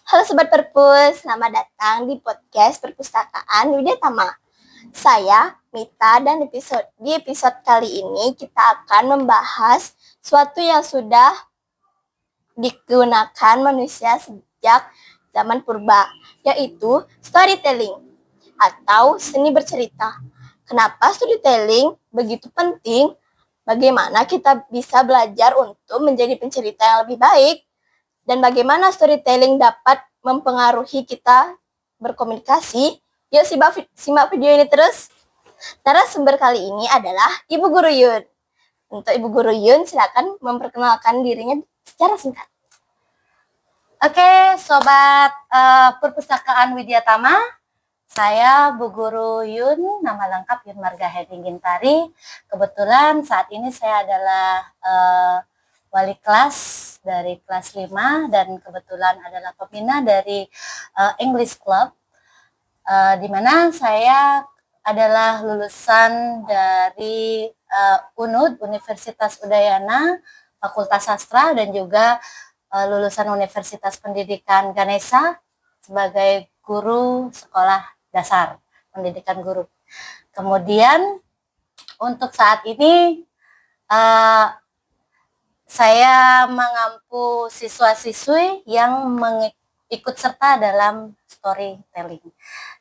Halo Sobat Perpus, selamat datang di podcast Perpustakaan Widya Tama. Saya Mita dan di episode kali ini kita akan membahas suatu yang sudah digunakan manusia sejak zaman purba, yaitu storytelling atau seni bercerita. Kenapa storytelling begitu penting? Bagaimana kita bisa belajar untuk menjadi pencerita yang lebih baik? Dan bagaimana storytelling dapat mempengaruhi kita berkomunikasi? Yuk simak video ini terus. Narasumber kali ini adalah Ibu Guru Yun. Untuk Ibu Guru Yun, silakan memperkenalkan dirinya secara singkat. Oke, Sobat Perpustakaan Widya Tama, saya Bu Guru Yun, nama lengkap Yun Marga Hedi Gintari. Kebetulan saat ini saya adalah wali kelas dari kelas 5 dan kebetulan adalah pembina dari English Club, di mana saya adalah lulusan dari UNUD, Universitas Udayana, Fakultas Sastra, dan juga lulusan Universitas Pendidikan Ganesha sebagai guru sekolah dasar, pendidikan guru. Kemudian untuk saat ini saya mengampu siswa-siswi yang ikut serta dalam storytelling.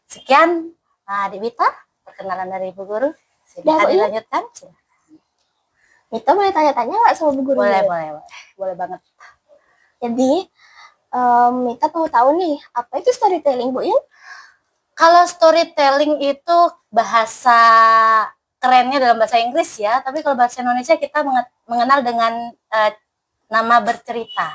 Sekian, Adik Wita, perkenalan dari Ibu Guru. Silahkan dilanjutkan. Mita boleh tanya-tanya nggak sama Bu Guru? Boleh banget. Jadi, Mita mau tahu nih, apa itu storytelling, Bu Yun? Kalau storytelling itu bahasa kerennya dalam bahasa Inggris ya, tapi kalau bahasa Indonesia kita mengenal dengan nama bercerita.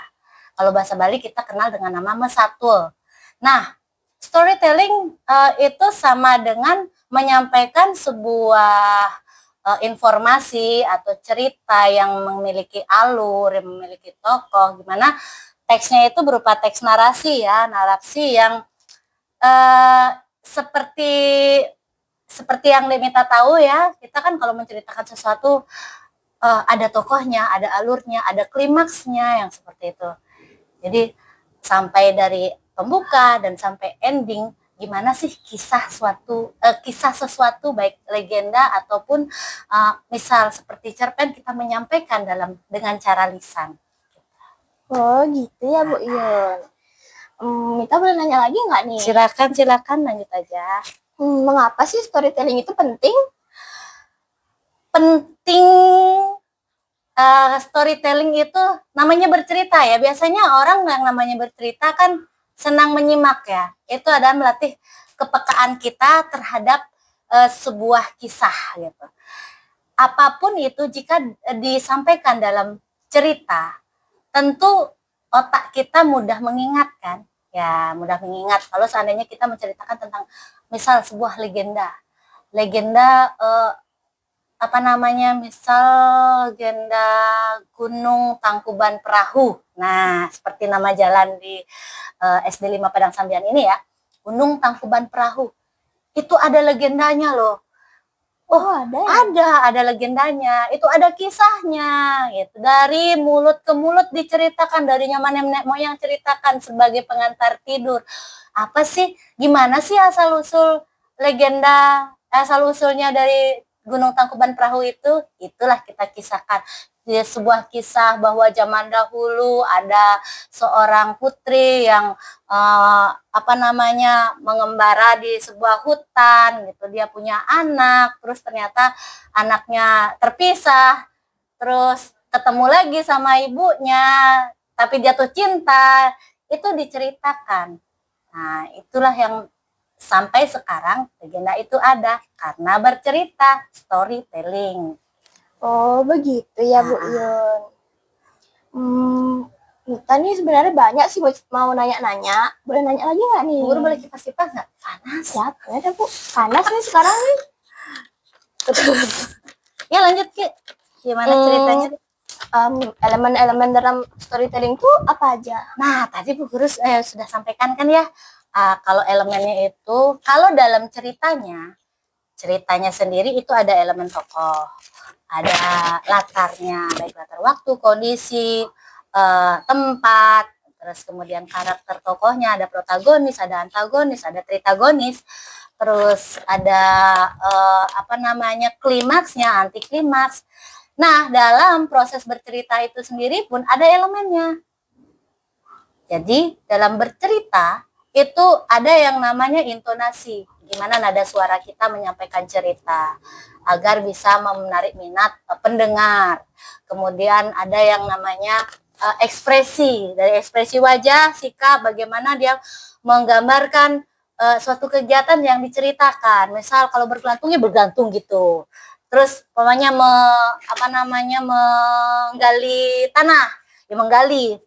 Kalau bahasa Bali kita kenal dengan nama mesatul. Nah, storytelling itu sama dengan menyampaikan sebuah informasi atau cerita yang memiliki alur, yang memiliki tokoh, gimana teksnya itu berupa teks narasi ya, narasi yang seperti yang Demita tahu ya, kita kan kalau menceritakan sesuatu ada tokohnya, ada alurnya, ada klimaksnya yang seperti itu. Jadi sampai dari pembuka dan sampai ending, gimana sih kisah sesuatu baik legenda ataupun misal seperti cerpen kita menyampaikan dengan cara lisan. Oh gitu ya Bu Yun. Mita boleh nanya lagi nggak nih? Silakan lanjut aja. Mengapa sih storytelling itu penting? Storytelling itu namanya bercerita ya. Biasanya orang yang namanya bercerita kan senang menyimak ya. Itu adalah melatih kepekaan kita terhadap sebuah kisah gitu. Apapun itu jika disampaikan dalam cerita, tentu otak kita mudah mengingat kan. Ya, mudah mengingat kalau seandainya kita menceritakan tentang misal sebuah legenda misal legenda Gunung Tangkuban Perahu. Nah, seperti nama jalan di SD 5 Padang Sambian ini ya, Gunung Tangkuban Perahu. Itu ada legendanya loh. Ada legendanya. Itu ada kisahnya gitu. Dari mulut ke mulut diceritakan, dari nenek moyang ceritakan sebagai pengantar tidur. Apa sih? Gimana sih asal usulnya dari Gunung Tangkuban Perahu itu? Itulah kita kisahkan. Di sebuah kisah bahwa zaman dahulu ada seorang putri yang mengembara di sebuah hutan gitu. Dia punya anak, terus ternyata anaknya terpisah, terus ketemu lagi sama ibunya, tapi jatuh cinta. Itu diceritakan. Nah, itulah yang sampai sekarang legenda itu ada karena bercerita, storytelling. Oh begitu ya Bu Yun. Mita nih sebenarnya banyak sih mau nanya-nanya. Boleh nanya lagi nggak nih? Guru boleh kipas-kipas nggak? Panas. Ya, ada Bu. Panas nih sekarang nih. Terus. Ya lanjut Ki. Gimana ceritanya? Elemen-elemen dalam storytelling tuh apa aja? Nah, tadi Bu Guru sudah sampaikan kan ya. Kalau elemennya itu, kalau dalam ceritanya sendiri itu ada elemen tokoh, ada latarnya, baik latar waktu, kondisi, tempat, terus kemudian karakter tokohnya, ada protagonis, ada antagonis, ada tritagonis, terus ada klimaksnya, anti klimaks. Nah, dalam proses bercerita itu sendiri pun ada elemennya. Jadi dalam bercerita itu ada yang namanya intonasi, gimana nada suara kita menyampaikan cerita agar bisa menarik minat pendengar. Kemudian ada yang namanya ekspresi, dari ekspresi wajah, sikap, bagaimana dia menggambarkan suatu kegiatan yang diceritakan. Misal kalau bergelantung ya bergantung gitu. Terus pokoknya menggali tanah, ya menggali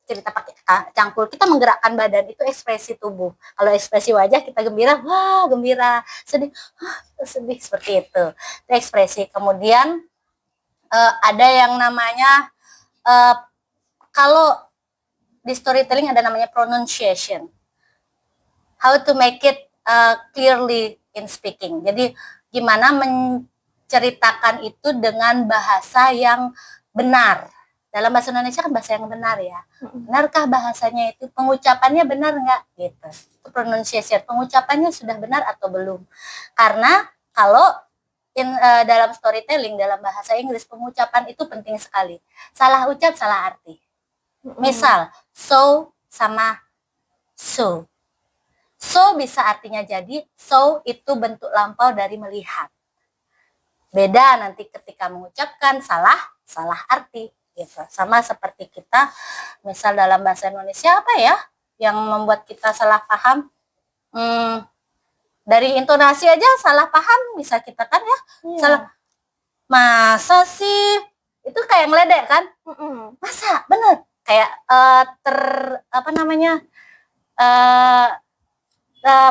cerita pakai cangkul, kita menggerakkan badan, itu ekspresi tubuh. Kalau ekspresi wajah kita gembira, wah gembira, sedih, sedih, seperti itu ekspresi. Kemudian ada yang namanya kalau di storytelling ada namanya pronunciation, how to make it clearly in speaking. Jadi gimana menceritakan itu dengan bahasa yang benar. Dalam bahasa Indonesia kan bahasa yang benar ya. Benarkah bahasanya itu? Pengucapannya benar nggak? Gitu. Itu pronunciation. Pengucapannya sudah benar atau belum? Karena kalau dalam storytelling, dalam bahasa Inggris, pengucapan itu penting sekali. Salah ucap, salah arti. Misal, so sama so. So bisa artinya jadi, so itu bentuk lampau dari melihat. Beda nanti ketika mengucapkan, salah arti. Gitu. Sama seperti kita, misal dalam bahasa Indonesia apa ya yang membuat kita salah paham? Dari intonasi aja salah paham bisa kita kan ya. Salah, masa sih? Itu kayak ngeledek kan? Masa? Bener. Kayak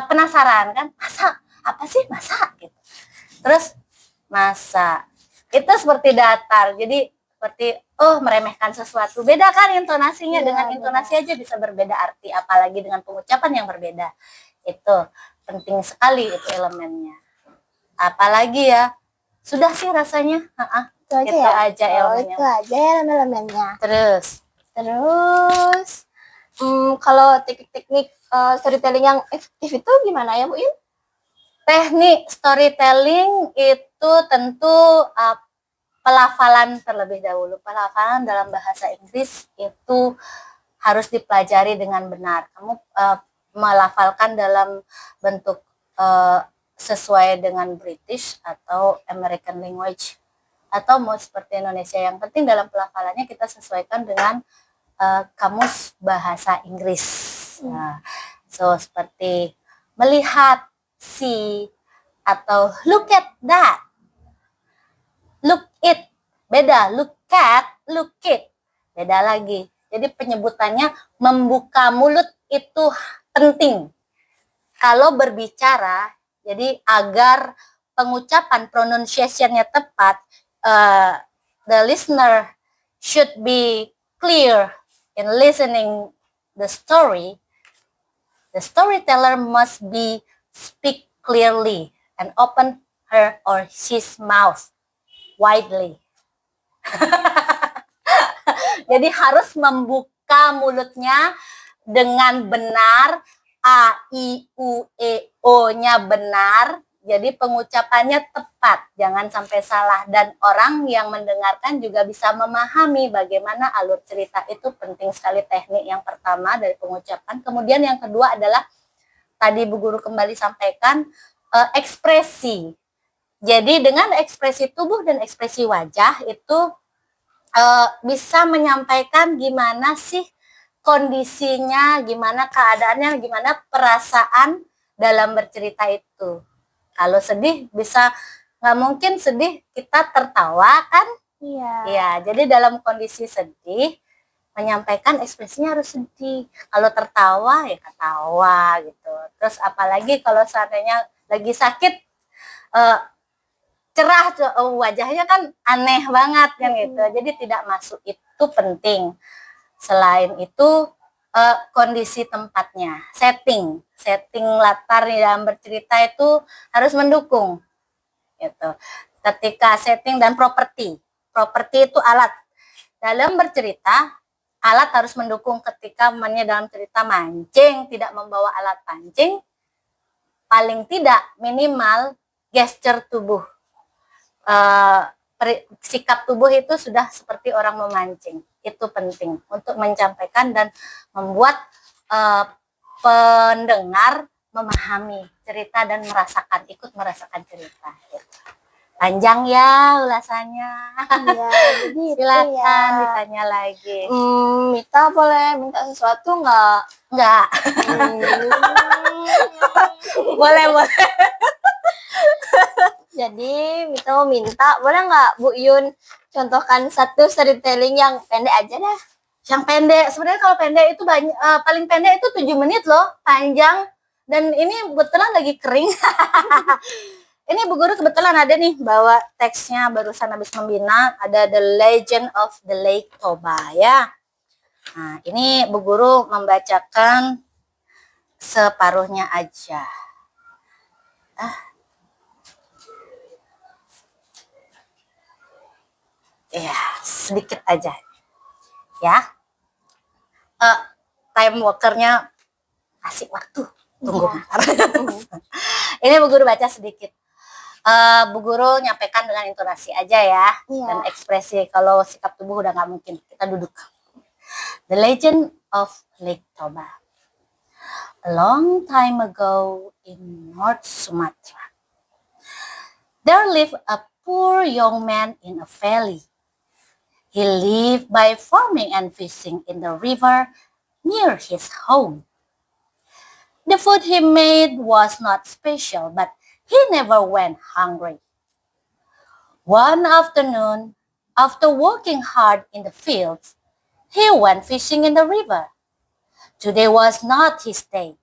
penasaran kan? Masa? Apa sih masa? Gitu. Terus masa. Itu seperti datar. Jadi seperti meremehkan sesuatu. Beda kan intonasinya, dengan intonasi aja bisa berbeda arti, apalagi dengan pengucapan yang berbeda. Itu penting sekali itu elemennya. Apalagi ya, sudah sih rasanya. Itu aja elemennya. Itu aja elemennya. Terus kalau teknik-teknik storytelling yang efektif itu gimana ya Bu In? Teknik storytelling itu tentu pelafalan terlebih dahulu. Pelafalan dalam bahasa Inggris itu harus dipelajari dengan benar. Kamu melafalkan dalam bentuk sesuai dengan British atau American language, atau mau seperti Indonesia. Yang penting dalam pelafalannya kita sesuaikan dengan kamus bahasa Inggris. Nah, so seperti melihat, see, atau look at that. Look it, beda. Look at, look it, beda lagi. Jadi penyebutannya membuka mulut itu penting. Kalau berbicara, jadi agar pengucapan pronunciation-nya tepat, the listener should be clear in listening the story. The storyteller must be speak clearly and open her or his mouth widely. Jadi harus membuka mulutnya dengan benar, a, i, u, e, o-nya benar. Jadi pengucapannya tepat, jangan sampai salah. Dan orang yang mendengarkan juga bisa memahami bagaimana alur cerita. Itu penting sekali teknik yang pertama dari pengucapan. Kemudian yang kedua adalah, tadi Bu Guru kembali sampaikan, ekspresi. Jadi dengan ekspresi tubuh dan ekspresi wajah itu bisa menyampaikan gimana sih kondisinya, gimana keadaannya, gimana perasaan dalam bercerita itu. Kalau sedih bisa, nggak mungkin sedih kita tertawa kan? Iya. Ya, jadi dalam kondisi sedih menyampaikan ekspresinya harus sedih. Kalau tertawa ya ketawa gitu. Terus apalagi kalau seandainya lagi sakit, cerah wajahnya kan aneh banget kan gitu. Jadi tidak masuk, itu penting. Selain itu kondisi tempatnya, setting latar di dalam bercerita itu harus mendukung gitu. Ketika setting dan properti itu alat dalam bercerita, Alat harus mendukung ketika momennya dalam cerita mancing, tidak membawa alat pancing, paling tidak minimal gesture tubuh. Sikap tubuh itu sudah seperti orang memancing. Itu penting untuk menyampaikan dan membuat pendengar memahami cerita dan ikut merasakan cerita. Gitu. Panjang ya ulasannya. Iya, jadi Silakan ya. ditanya lagi. Mita boleh minta sesuatu nggak? Enggak. Boleh. Jadi Mita mau minta, boleh nggak Bu Yun contohkan satu storytelling yang pendek aja dah. Yang pendek, sebenarnya kalau pendek itu banyak, paling pendek itu 7 menit loh, panjang. Dan ini kebetulan lagi kering. Ini Bu Guru kebetulan ada nih bawa teksnya barusan habis membina, ada The Legend of the Lake Toba ya. Nah, ini Bu Guru membacakan separuhnya aja. Ya, sedikit aja. Ya. Time walkernya kasih waktu. Tunggu bentar. Ini Bu Guru baca sedikit. Bu Guru nyampaikan dengan intonasi aja ya. Dan ekspresi. Kalau sikap tubuh udah nggak mungkin. Kita duduk. The Legend of Lake Toba. A long time ago in North Sumatra, there lived a poor young man in a valley. He lived by farming and fishing in the river near his home. The food he made was not special, but he never went hungry. One afternoon, after working hard in the fields, he went fishing in the river. Today was not his day,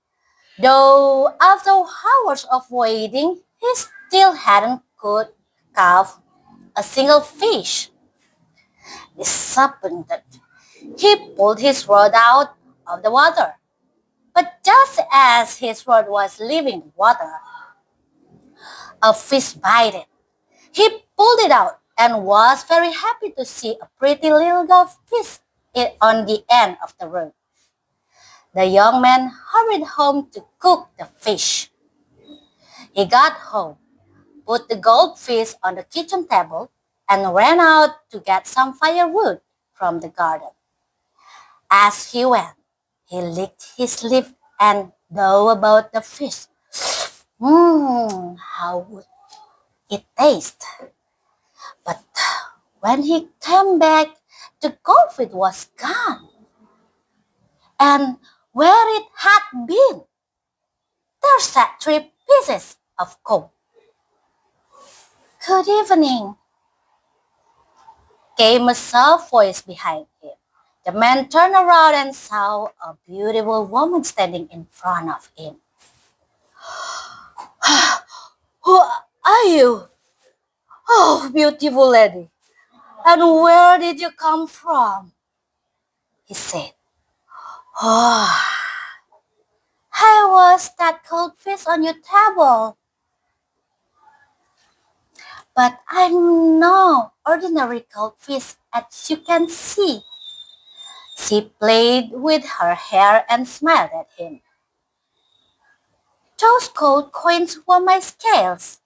though after hours of waiting, he still hadn't caught a single fish. Disappointed, he pulled his rod out of the water. But just as his rod was leaving the water, a fish bit it. He pulled it out and was very happy to see a pretty little fish on the end of the rod. The young man hurried home to cook the fish. He got home, put the goldfish on the kitchen table, and ran out to get some firewood from the garden. As he went, he licked his lip and thought about the fish. How would it taste? But when he came back, the goldfish was gone. And where it had been, there sat 3 pieces of coal. Good evening, came a soft voice behind him. The man turned around and saw a beautiful woman standing in front of him. Who are you? Oh, beautiful lady. And where did you come from? He said. Oh, how was that cold fish on your table? But I'm no ordinary cold fish, as you can see. She played with her hair and smiled at him. Those gold coins were my scales.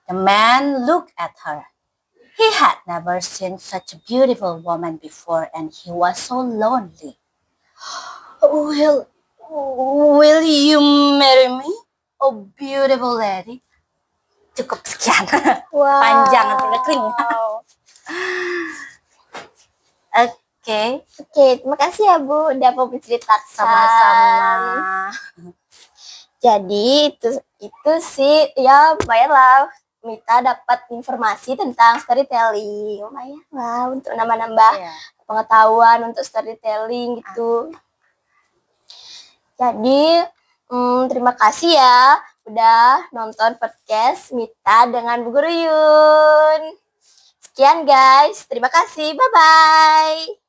The man looked at her. He had never seen such a beautiful woman before, and he was so lonely. Will you marry me, oh beautiful lady? Cukup sekian. Wow. Panjang nanti udah kering. Oke. Terima kasih ya Bu udah mau menceritakan. Sama-sama. Jadi itu sih ya lumayan lah Mita dapat informasi tentang storytelling. Lumayan lah untuk nambah-nambah pengetahuan untuk storytelling gitu. Jadi terima kasih ya udah nonton podcast Mita dengan Bu Guru Yun. Sekian guys, terima kasih, bye-bye.